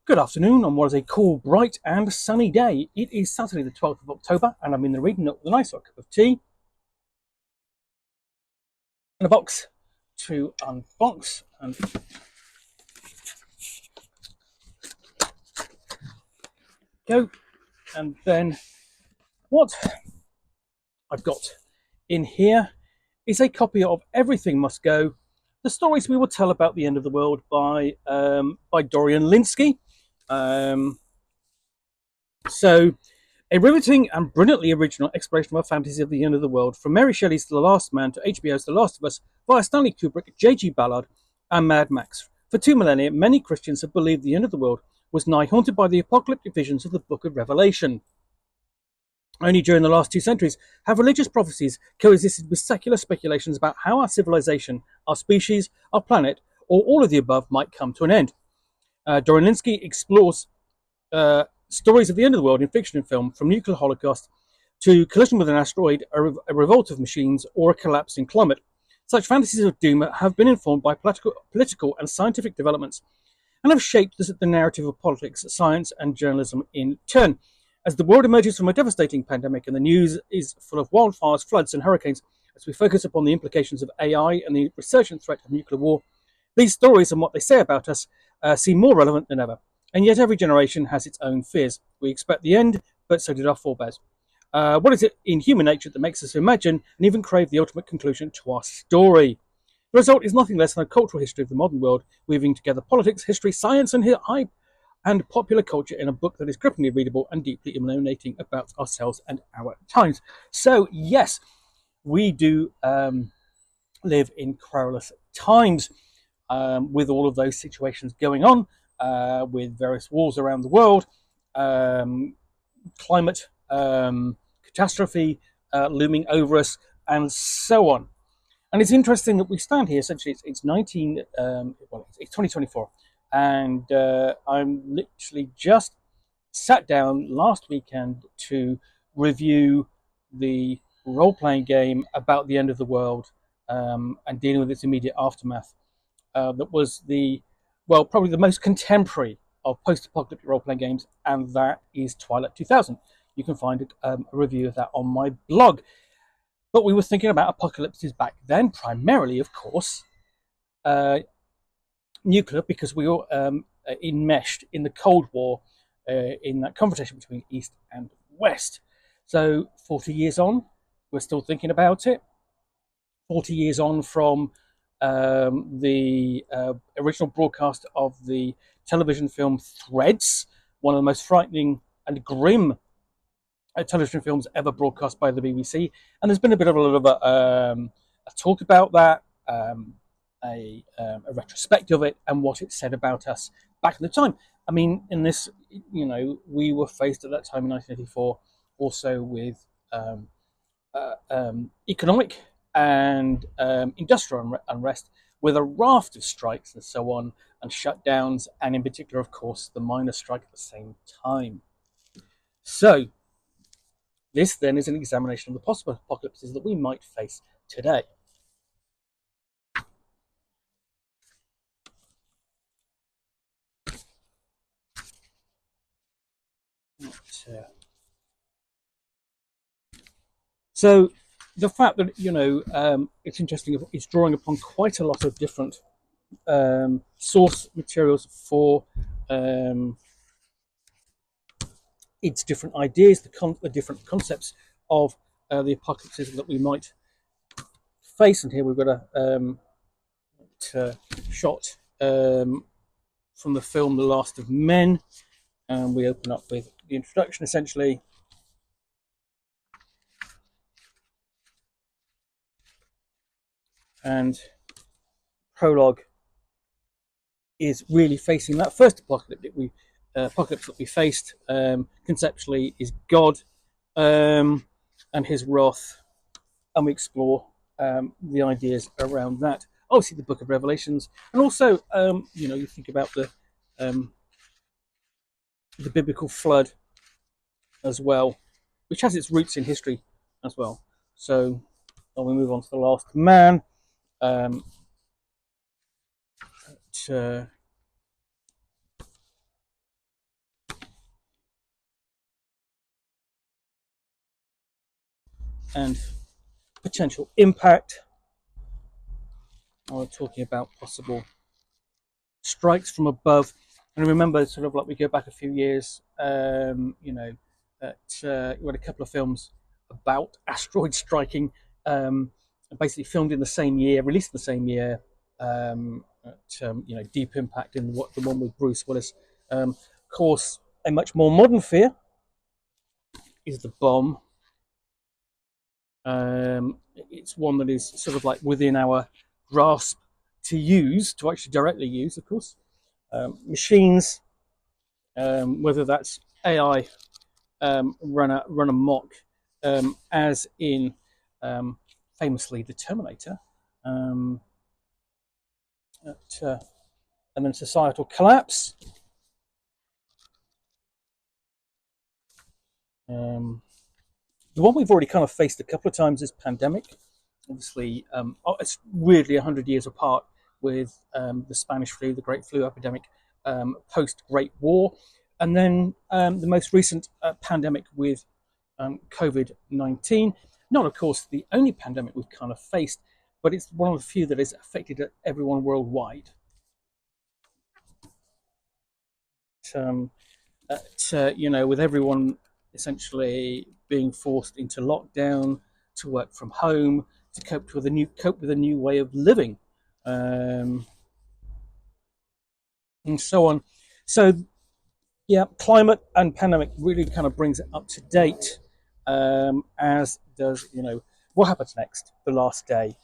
Good afternoon on what is a cool, bright and sunny day. It is Saturday the 12th of October and I'm in the reading nook with a nice hot cup of tea and a box to unbox and go. And then what I've got in here is a copy of Everything Must Go, the stories we will tell about the end of the world by Dorian Lynskey. So a riveting and brilliantly original exploration of a fantasy of the end of the world, from Mary Shelley's The Last Man to HBO's The Last of Us, via Stanley Kubrick, J.G. Ballard, and Mad Max. For 2 millennia, many Christians have believed the end of the world was nigh, haunted by the apocalyptic visions of the Book of Revelation. Only during the last 2 centuries have religious prophecies coexisted with secular speculations about how our civilization, our species, our planet, or all of the above might come to an end. Dorian Lynskey explores stories of the end of the world in fiction and film, from nuclear holocaust to collision with an asteroid, a revolt of machines, or a collapsing climate. Such fantasies of doom have been informed by political and scientific developments and have shaped the narrative of politics, science, and journalism in turn. As the world emerges from a devastating pandemic and the news is full of wildfires, floods, and hurricanes, as we focus upon the implications of AI and the resurgent threat of nuclear war, these stories and what they say about us seem more relevant than ever. And yet every generation has its own fears. We expect the end, but so did our forebears. What is it in human nature that makes us imagine and even crave the ultimate conclusion to our story? The result is nothing less than a cultural history of the modern world, weaving together politics, history, science, and popular culture in a book that is gripingly readable and deeply illuminating about ourselves and our times. So, yes, we do live in querulous times, with all of those situations going on, with various wars around the world, climate catastrophe looming over us, and so on. And it's interesting that we stand here. Essentially, it's 2024, and I'm literally just sat down last weekend to review the role-playing game about the end of the world, and dealing with its immediate aftermath. That was probably the most contemporary of post-apocalyptic role-playing games, and that is Twilight 2000. You can find a review of that on my blog. But we were thinking about apocalypses back then, primarily, of course, nuclear, because we were enmeshed in the Cold War, in that confrontation between East and West. So 40 years on, we're still thinking about it. 40 years on from the original broadcast of the television film Threads, one of the most frightening and grim television films ever broadcast by the BBC. And there's been a lot of a talk about that, a retrospective of it, and what it said about us back in the time. I mean, in this, we were faced at that time in 1984 also with economic and industrial unrest, with a raft of strikes and so on, and shutdowns, and in particular, of course, the miners' strike at the same time. So this then is an examination of the possible apocalypses that we might face today. So the fact that it's interesting, it's drawing upon quite a lot of different source materials for its different ideas, the different concepts of the apocalypses that we might face. And here we've got a shot from the film The Last of Men, and we open up with the introduction, essentially. And prologue is really facing that first apocalypse that we faced, conceptually, is God and his wrath, and we explore the ideas around that. Obviously, the Book of Revelations, and also you think about the biblical flood as well, which has its roots in history as well. So when we move on to The Last Man, and potential impact. We're talking about possible strikes from above. And remember, sort of like we go back a few years, we had a couple of films about asteroids striking, basically filmed in the same year, released in the same year. Deep Impact in the one with Bruce Willis. Of course, a much more modern fear is the bomb. It's one that is sort of like within our grasp to actually directly use, of course. Machines, whether that's AI, run amok, as in famously the Terminator, at, and then societal collapse. The one we've already kind of faced a couple of times is pandemic. Obviously, it's weirdly 100 years apart with the Spanish flu, the Great Flu epidemic, post Great War, and then the most recent pandemic with COVID-19. Not, of course, the only pandemic we've kind of faced, but it's one of the few that has affected everyone worldwide. With everyone essentially being forced into lockdown, to work from home, to cope with a new way of living, and so on. So yeah, climate and pandemic really kind of brings it up to date, as does what happens next, the last day.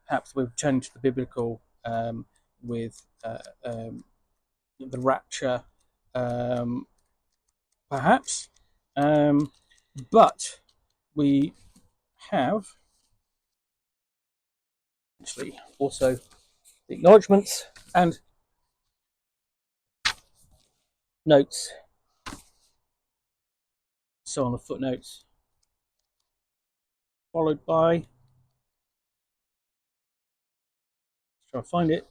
Perhaps we've turned to the biblical, with the rapture, perhaps, but we have actually also the acknowledgements and notes. So on the footnotes, followed by, let's try to find it.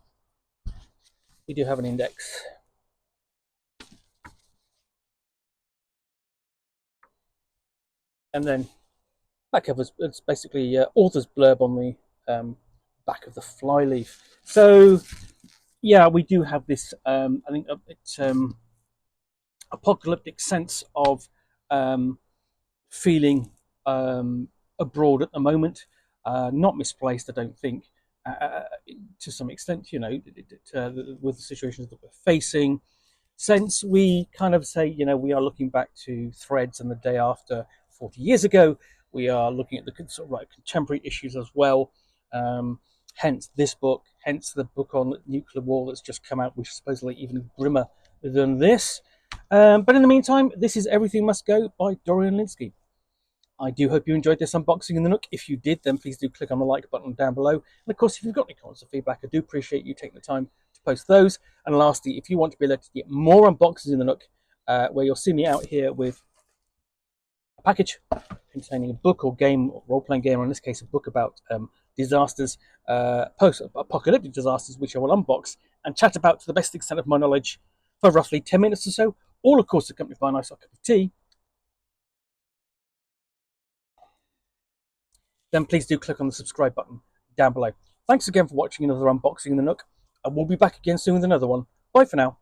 We do have an index. And then back covers, it's basically author's blurb on the back of the flyleaf. So yeah, we do have this. I think it's apocalyptic sense of feeling abroad at the moment. Not misplaced, I don't think. To some extent, with the situations that we're facing, since we kind of say, we are looking back to Threads and the day after 40 years ago, we are looking at the sort of like contemporary issues as well. Hence this book, hence the book on nuclear war that's just come out, which is supposedly even grimmer than this. But in the meantime, this is Everything Must Go by Dorian Lynskey. I do hope you enjoyed this unboxing in the Nook. If you did, then please do click on the like button down below. And of course, if you've got any comments or feedback, I do appreciate you taking the time to post those. And lastly, if you want to be able to get more unboxings in the Nook, where you'll see me out here with a package containing a book or game, or role-playing game, or in this case, a book about disasters, post-apocalyptic disasters, which I will unbox and chat about to the best extent of my knowledge for roughly 10 minutes or so, all of course accompanied by a nice hot cup of tea, then please do click on the subscribe button down below. Thanks again for watching another unboxing in the Nook, and we'll be back again soon with another one. Bye for now.